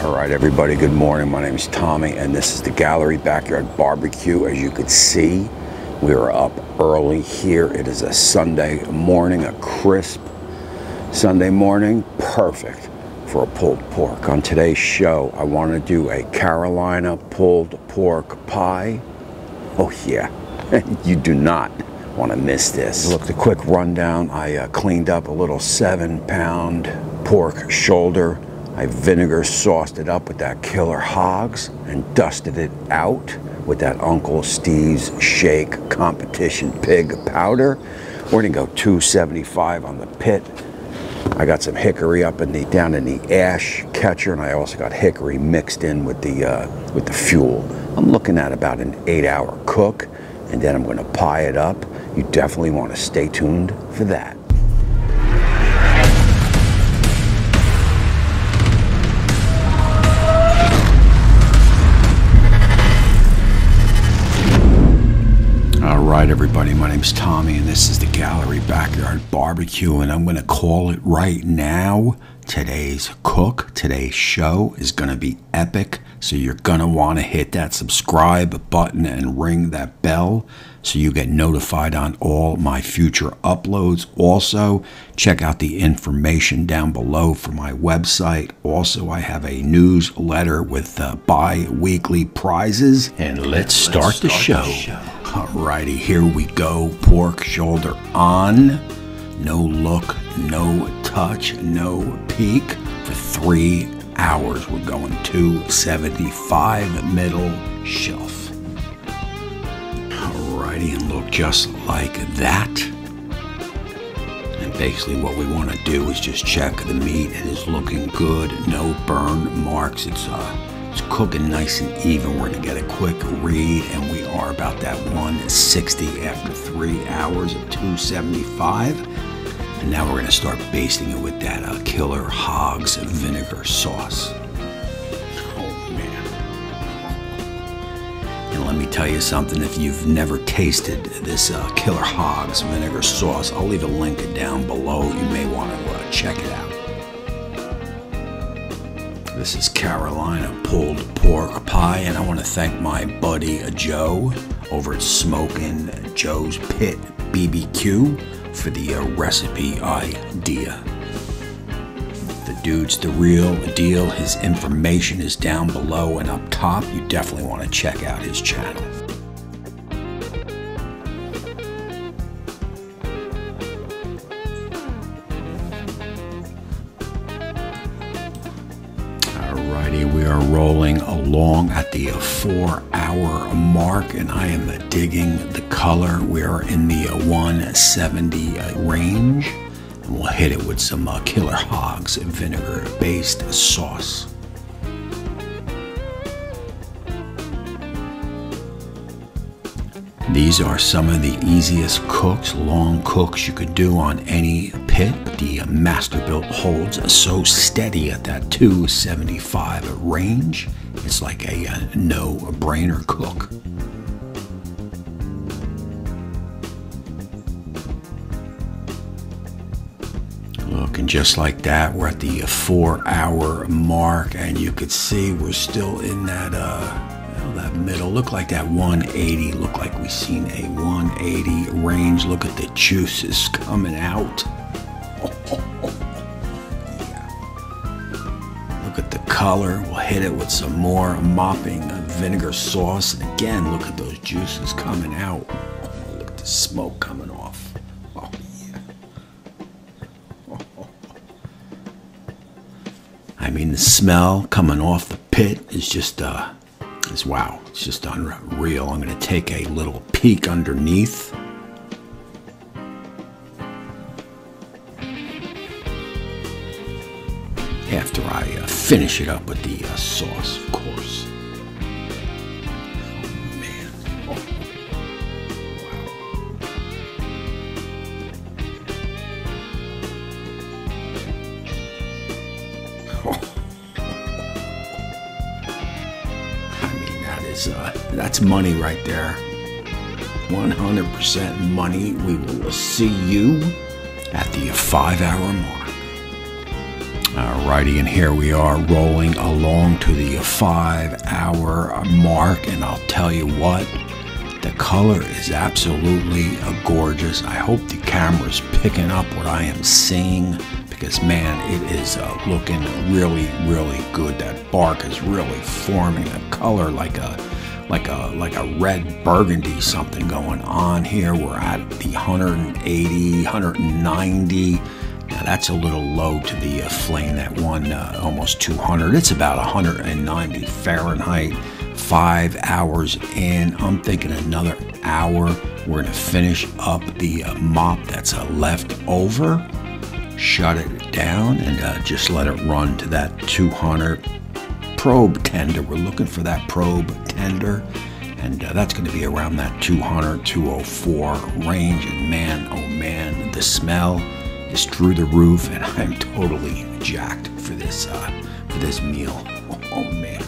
All right, everybody, good morning. My name is Tommy, and this is the Gallery Backyard Barbecue. As you could see, we are up early here. It is a Sunday morning, a crisp Sunday morning, perfect for a pulled pork. On today's show, I want to do a Carolina pulled pork pie. Oh yeah, you do not want to miss this. Look, the quick rundown, I cleaned up a little 7-pound pork shoulder. I vinegar sauced it up with that killer hogs and dusted it out with that Uncle Steve's Shake Competition Pig powder. We're gonna go $2.75 on the pit. I got some hickory up down in the ash catcher, and I also got hickory mixed in with the fuel. I'm looking at about an 8-hour cook, and then I'm gonna pie it up. You definitely want to stay tuned for that. Alright, everybody, my name's Tommy, and this is the Gallery Backyard Barbecue, and I'm going to call it right now. Today's cook, today's show is going to be epic, so you're going to want to hit that subscribe button and ring that bell so you get notified on all my future uploads. Also, check out the information down below for my website. Also, I have a newsletter with bi-weekly prizes, and let's start the show. Alrighty, here we go. Pork shoulder on. No look, no touch, no peek. For 3 hours, we're going $2.75 middle shelf. Alrighty, and look just like that. And basically what we want to do is just check the meat. It is looking good. No burn marks. It's cooking nice and even. We're going to get a quick read, and we are about that 160 after 3 hours of $2.75. And now we're going to start basting it with that killer Hogs vinegar sauce. Oh man. And let me tell you something, if you've never tasted this killer Hogs vinegar sauce, I'll leave a link down below. You may want to check it out. This is Carolina pulled pork pie, and I want to thank my buddy Joe over at Smokin' Joe's Pit BBQ for the recipe idea. The dude's the real deal. His information is down below and up top. You definitely want to check out his channel. We are rolling along at the 4-hour mark, and I am digging the color. We are in the 170 range, and we'll hit it with some killer Hogs vinegar based sauce. These are some of the easiest cooks, long cooks you could do on any pit. The Masterbuilt holds so steady at that $2.75 range. It's like a no-brainer cook. Look, and just like that, we're at the 4-hour mark, and you could see we're still in that that middle. Look like that 180. Look like we've seen a 180 range. Look at the juices coming out. Yeah. Look at the color. We'll hit it with some more mopping vinegar sauce. And again, look at those juices coming out. Look at the smoke coming off. Oh yeah. I mean, the smell coming off the pit is just wow, it's just unreal. I'm going to take a little peek underneath. After I finish it up with the sauce, of course. Oh man. Oh. Wow. Oh. That's money right there. 100% money. We will see you at the 5-hour mark. Alrighty, and here we are rolling along to the 5-hour mark, and I'll tell you what, the color is absolutely gorgeous. I hope the camera's picking up what I am seeing, because man, it is looking really, really good. That bark is really forming a color like a red burgundy something going on here. We're at the 180, 190. Now that's a little low to the flame, that one almost 200. It's about 190 Fahrenheit. 5 hours in. I'm thinking another hour. We're going to finish up the mop that's left over. Shut it down and just let it run to that 200 probe tender. We're looking for that probe tender, and that's going to be around that 200, 204 range. And man, oh man, the smell is through the roof, and I'm totally jacked for this meal. Oh man.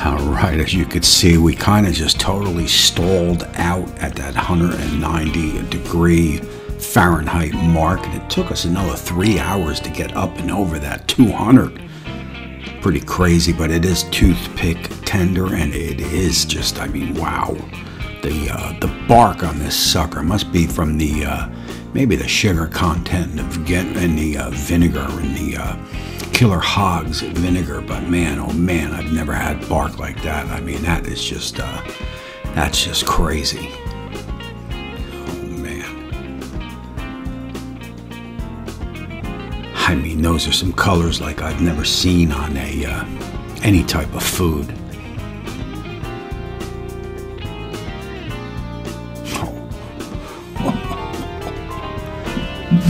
Alright, as you could see, we kind of just totally stalled out at that 190-degree Fahrenheit mark, and it took us another 3 hours to get up and over that 200. Pretty crazy, but it is toothpick tender, and it is just, I mean, wow. The bark on this sucker must be from the maybe the sugar content in the vinegar and the Killer Hogs vinegar, but man, oh man, I've never had bark like that. I mean, that is just that's just crazy. Oh man. I mean, those are some colors like I've never seen on any type of food.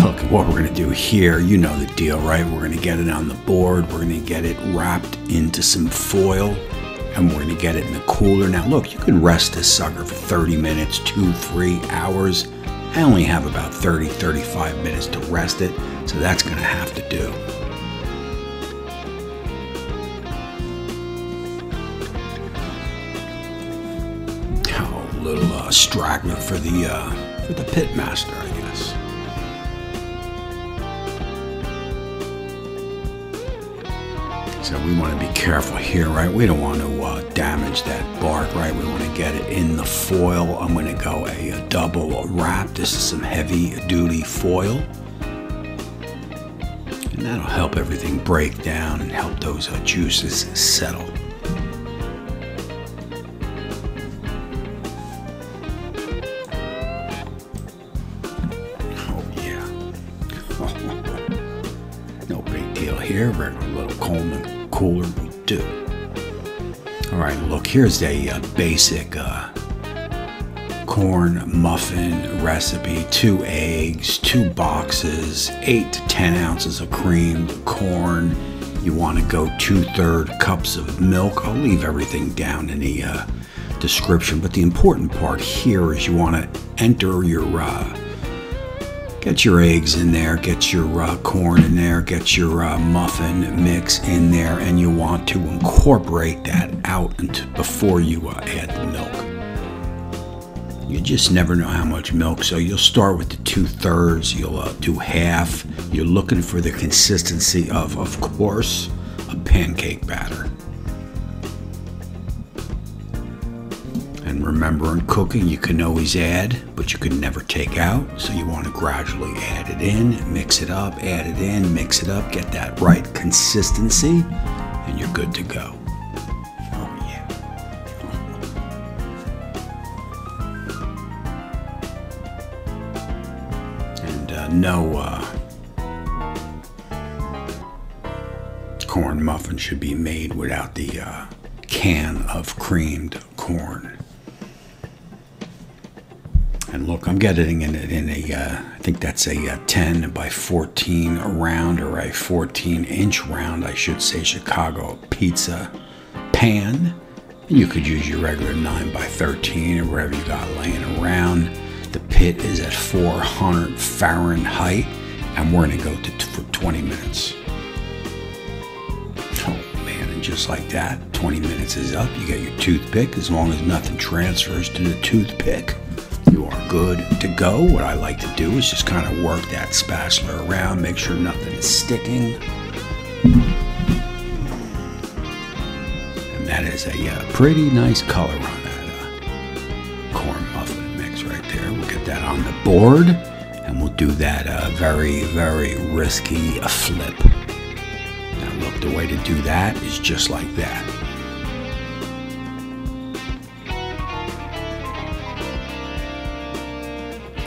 Look at what we're going to do here. You know the deal, right? We're going to get it on the board. We're going to get it wrapped into some foil, and we're going to get it in the cooler. Now, look, you can rest this sucker for 30 minutes, 2-3 hours. I only have about 30-35 minutes to rest it, so that's going to have to do. Oh, a little straggler for the pit master, I guess. So we want to be careful here, right? We don't want to damage that bark, right? We want to get it in the foil. I'm going to go a double wrap. This is some heavy duty foil. And that'll help everything break down and help those juices settle. Oh yeah. No big deal here. Regular little Coleman cooler will do. All right, look, here's a basic corn muffin recipe. 2 eggs, 2 boxes, 8 to 10 ounces of creamed corn. You want to go 2/3 cups of milk. I'll leave everything down in the description, but the important part here is you want to enter your get your eggs in there, get your corn in there, get your muffin mix in there, and you want to incorporate that out before you add the milk. You just never know how much milk, so you'll start with the 2/3, you'll do half. You're looking for the consistency of course, a pancake batter. And remember, in cooking, you can always add, but you can never take out. So you want to gradually add it in, mix it up, add it in, mix it up, get that right consistency, and you're good to go. Oh, yeah. And no corn muffin should be made without the can of creamed corn. And look, I'm getting it in a, I think that's a 10 by 14 round, or a 14-inch round, I should say, Chicago pizza pan. And you could use your regular 9 by 13 or wherever you got laying around. The pit is at 400 Fahrenheit, and we're going to go for 20 minutes. Oh man, and just like that, 20 minutes is up. You got your toothpick, as long as nothing transfers to the toothpick. You are good to go. What I like to do is just kind of work that spatula around, make sure nothing is sticking. And that is a pretty nice color on that corn muffin mix right there. We'll get that on the board, and we'll do that very, very risky flip. Now look, the way to do that is just like that.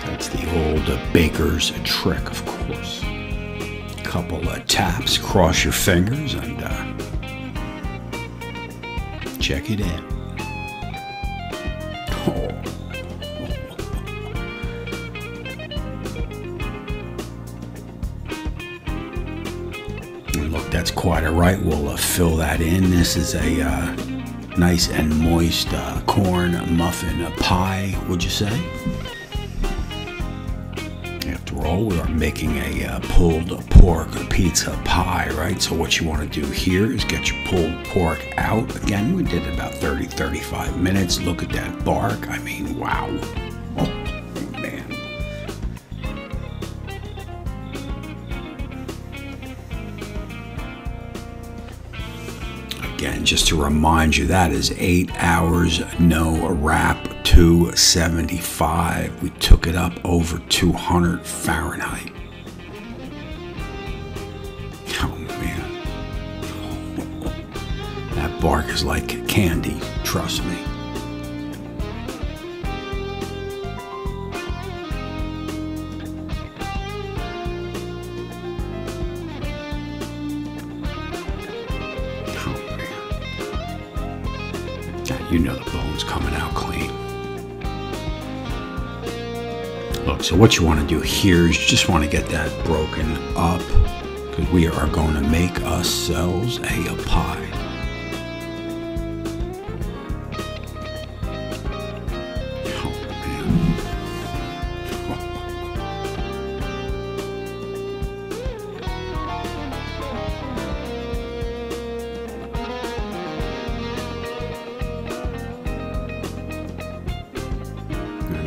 That's the old baker's trick, of course. Couple of taps, cross your fingers, and check it in. Oh. And look, that's quite all right. We'll fill that in. This is a nice and moist corn muffin pie, would you say? After all, we are making a pulled pork pizza pie, right? So what you want to do here is get your pulled pork out. Again, we did it about 30-35 minutes. Look at that bark. I mean, wow. Oh, man. Again, just to remind you, that is 8 hours, no wrap, 275. We took it up over 200 Fahrenheit. Oh, man. That bark is like candy, trust me. You know the bone's coming out clean. Look, so what you want to do here is you just want to get that broken up, because we are going to make ourselves a pie. Oh, man.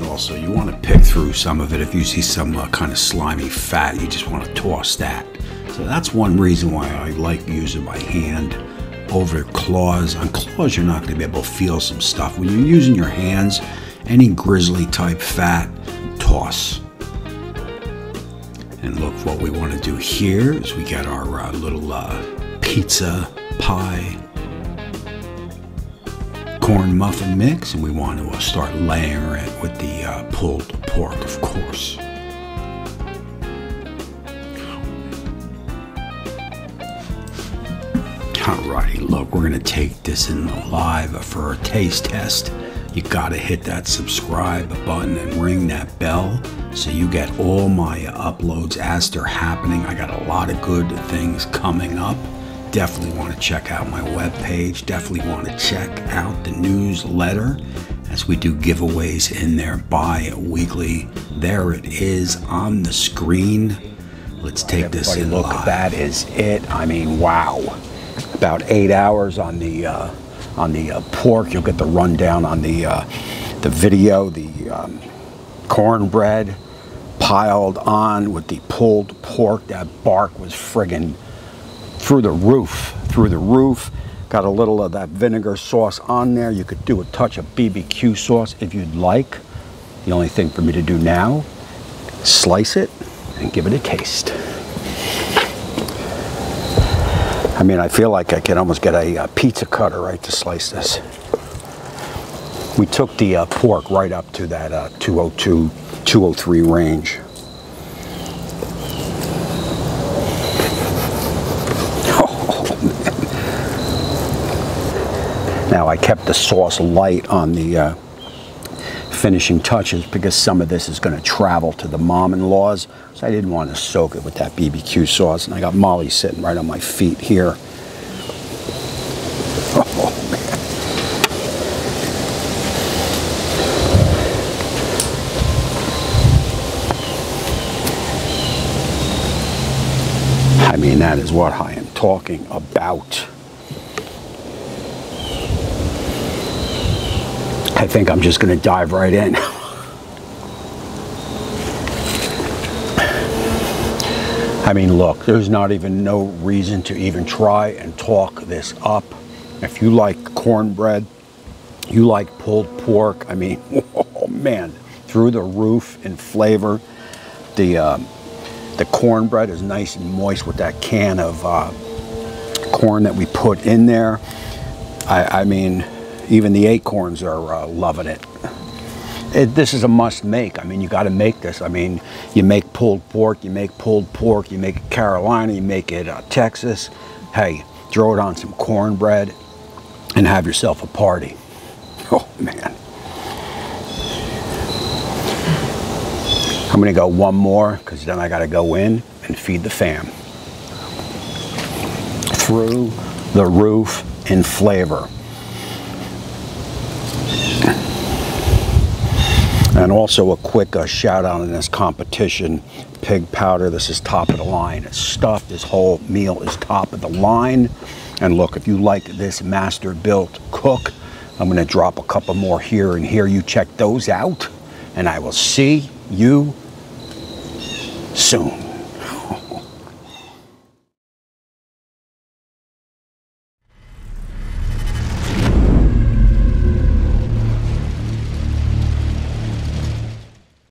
Also, you want to pick through some of it. If you see some kind of slimy fat, you just want to toss that. So that's one reason why I like using my hand over claws. On claws, you're not going to be able to feel some stuff. When you're using your hands, any grizzly type fat, toss. And look, what we want to do here is we get our little pizza pie corn muffin mix, and we want to start layering it with the pulled pork, of course. Alrighty, look, we're going to take this in live for a taste test. You got to hit that subscribe button and ring that bell so you get all my uploads as they're happening. I got a lot of good things coming up. Definitely want to check out my webpage. Definitely want to check out the newsletter, as we do giveaways in there bi-weekly. There it is on the screen. Let's take this in live. Look, that is it. I mean, wow. About 8 hours on the pork. You'll get the rundown on the video. The cornbread piled on with the pulled pork. That bark was friggin' through the roof. Got a little of that vinegar sauce on there. You could do a touch of BBQ sauce if you'd like. The only thing for me to do now, slice it and give it a taste. I mean, I feel like I can almost get a pizza cutter, right, to slice this. We took the pork right up to that 202, 203 range. Now, I kept the sauce light on the finishing touches because some of this is going to travel to the mom-in-laws, so I didn't want to soak it with that BBQ sauce. And I got Molly sitting right on my feet here. Oh, man. I mean, that is what I am talking about. I think I'm just going to dive right in. I mean, look, there's not even no reason to even try and talk this up. If you like cornbread, you like pulled pork, I mean, oh man, through the roof in flavor. The cornbread is nice and moist with that can of corn that we put in there. I mean, even the acorns are loving it. This is a must make. I mean, you got to make this. I mean, you make pulled pork, you make it Carolina, you make it Texas. Hey, throw it on some cornbread and have yourself a party. Oh man. I'm gonna go one more because then I gotta go in and feed the fam. Through the roof in flavor. And also a quick shout out in this competition, pig powder. This is top of the line. It's stuffed. This whole meal is top of the line. And look, if you like this Masterbuilt cook, I'm gonna drop a couple more here and here. You check those out, and I will see you soon.